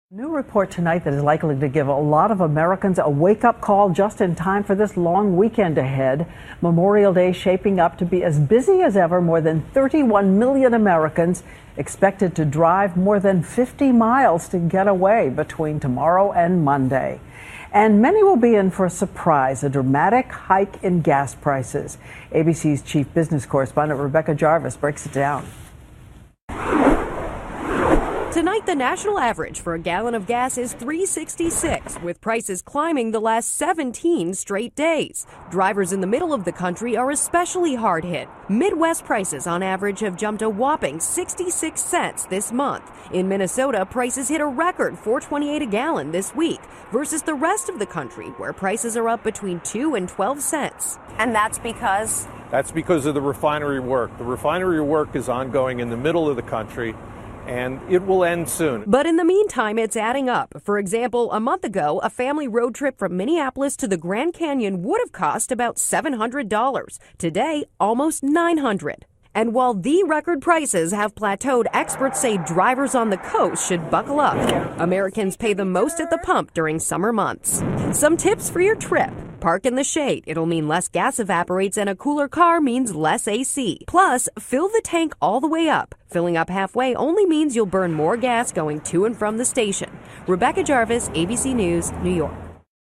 New report tonight that is likely to give a lot of Americans a wake-up call just in time for this long weekend ahead. Memorial Day shaping up to be as busy as ever. More than 31 million Americans expected to drive more than 50 miles to get away between tomorrow and Monday. And many will be in for a surprise, a dramatic hike in gas prices. ABC's chief business correspondent Rebecca Jarvis breaks it down. Tonight, the national average for a gallon of gas is $3.66, with prices climbing the last 17 straight days. Drivers in the middle of the country are especially hard hit. Midwest prices on average have jumped a whopping 66 cents this month. In Minnesota, prices hit a record $4.28 a gallon this week versus the rest of the country, where prices are up between 2 and 12 cents. And that's because? That's because of the refinery work. The refinery work is ongoing in the middle of the country, and it will end soon. But in the meantime, it's adding up. For example, a month ago, a family road trip from Minneapolis to the Grand Canyon would have cost about $700. Today, almost $900. And while the record prices have plateaued, experts say drivers on the coast should buckle up. Americans pay the most at the pump during summer months. Some tips for your trip. Park in the shade. It'll mean less gas evaporates, and a cooler car means less AC. Plus, fill the tank all the way up. Filling up halfway only means you'll burn more gas going to and from the station. Rebecca Jarvis, ABC News, New York.